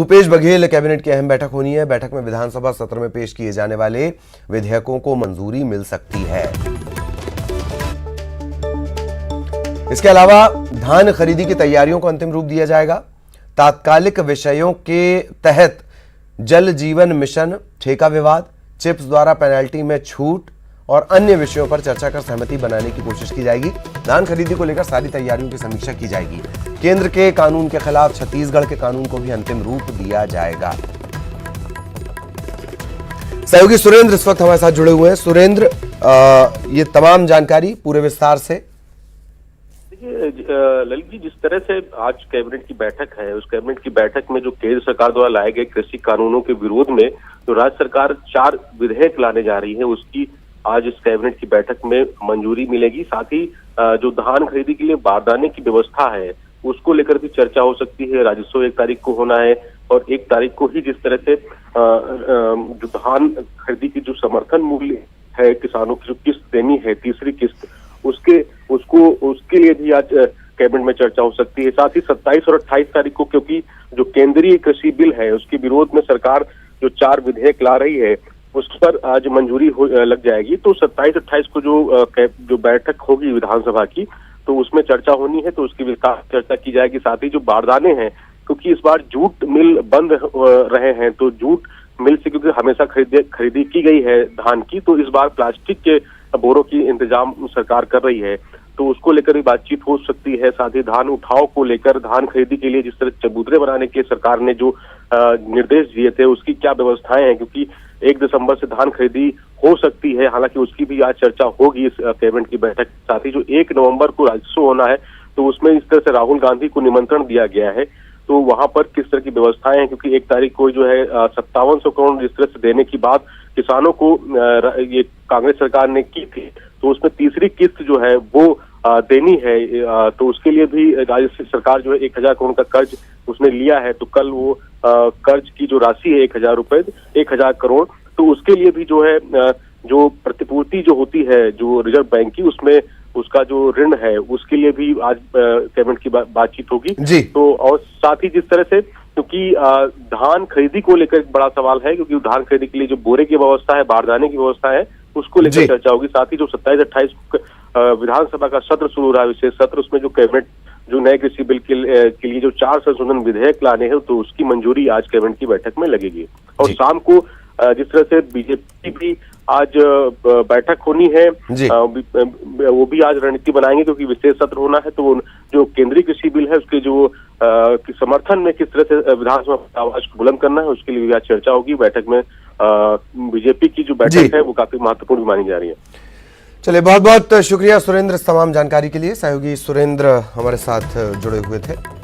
Bhupesh Baghel cabinet की अहम बैठक होनी है। बैठक में विधानसभा सत्र में पेश किए जाने वाले विधेयकों को मंजूरी मिल सकती है। इसके अलावा धान खरीदी की तैयारियों को अंतिम रूप दिया जाएगा। तात्कालिक विषयों के तहत जल जीवन मिशन, ठेका विवाद, चिप्स द्वारा पेनल्टी में छूट और अन्य विषयों पर चर्चा कर सहमति बनाने की कोशिश की जाएगी। धान खरीदी को लेकर सारी तैयारियों की समीक्षा की जाएगी। केंद्र के कानून के खिलाफ छत्तीसगढ़ के कानून को भी अंतिम रूप दिया जाएगा। सहयोगी सुरेंद्र इस वक्त हमारे साथ जुड़े हुए हैं। सुरेंद्र, ये तमाम जानकारी पूरे विस्तार से। ललित जी, जिस तरह से आज कैबिनेट की बैठक है, उस कैबिनेट की बैठक में जो केंद्र सरकार द्वारा लाए गए कृषि कानूनों के विरोध में जो राज्य सरकार 4 विधेयक लाने जा रही है, उसकी आज इस कैबिनेट की बैठक में मंजूरी मिलेगी। साथ ही जो धान खरीदी के लिए बारदाने की व्यवस्था है, उसको लेकर भी चर्चा हो सकती है। राजस्व 1 तारीख को होना है और 1 तारीख को ही जिस तरह से जो धान खरीदी की जो समर्थन मूल्य है, किसानों की जो किस्त देनी है, तीसरी किस्त, उसके लिए भी आज कैबिनेट में चर्चा हो सकती है। साथ ही 27 और 28 तारीख को, क्योंकि जो केंद्रीय कृषि बिल है उसके विरोध में सरकार जो 4 विधेयक ला रही है, उस पर आज मंजूरी लग जाएगी। तो 27-28 को जो बैठक होगी विधानसभा की, तो उसमें चर्चा होनी है, तो उसकी विस्तार चर्चा की जाएगी। साथ ही जो बारदाने हैं, क्योंकि इस बार जूट मिल बंद रहे हैं, तो जूट मिल से क्योंकि हमेशा खरीदी की गई है धान की, तो इस बार प्लास्टिक के बोरों की इंतजाम सरकार कर रही है, तो उसको लेकर भी बातचीत हो सकती है। साथ ही धान उठाव को लेकर, धान खरीदी के लिए जिस तरह चबूतरे बनाने के सरकार ने जो निर्देश दिए थे, उसकी क्या व्यवस्थाएं हैं, क्योंकि 1 दिसंबर से धान खरीदी हो सकती है। हालांकि उसकी भी आज चर्चा होगी इस कैबिनेट की बैठक। साथ ही जो 1 नवंबर को राजस्व होना है, तो उसमें इस तरह से राहुल गांधी को निमंत्रण दिया गया है, तो वहां पर किस तरह की व्यवस्थाएं हैं, क्योंकि 1 तारीख को जो है 5700 करोड़ जिस तरह से देने की बात किसानों को ये कांग्रेस सरकार ने की थी, तो उसमें तीसरी किस्त जो है वो देनी है। तो उसके लिए भी राज्य सरकार जो है 1000 करोड़ का कर्ज उसने लिया है, तो कल वो कर्ज की जो राशि है 1000 करोड़, तो उसके लिए भी जो है जो प्रतिपूर्ति जो होती है जो रिजर्व बैंक की, उसमें उसका जो ऋण है उसके लिए भी आज कैबिनेट की बातचीत होगी जी। तो और साथ ही जिस तरह से, क्योंकि धान खरीदी को लेकर एक बड़ा सवाल है, क्योंकि धान खरीदी के लिए जो बोरे की व्यवस्था है, बारदाने की व्यवस्था है, उसको लेकर चर्चा होगी। साथ ही जो 27-28 विधानसभा का सत्र शुरू रहा, विशेष सत्र, उसमें जो कैबिनेट जो नए कृषि बिल के लिए जो 4 संशोधन विधेयक लाने हैं, तो उसकी मंजूरी आज कैबिनेट की बैठक में लगेगी। और शाम को जिस तरह से बीजेपी भी आज बैठक होनी है, वो भी आज रणनीति बनाएंगे, क्योंकि विशेष सत्र होना है, तो जो केंद्रीय कृषि बिल है उसके जो समर्थन में किस तरह से विधानसभा आवाज को बुलंद करना है, उसके लिए भी आज चर्चा होगी। बैठक में बीजेपी की जो बैठक है वो काफी महत्वपूर्ण मानी जा रही है। चलिए, बहुत बहुत शुक्रिया सुरेंद्र इस तमाम जानकारी के लिए। सहयोगी सुरेंद्र हमारे साथ जुड़े हुए थे।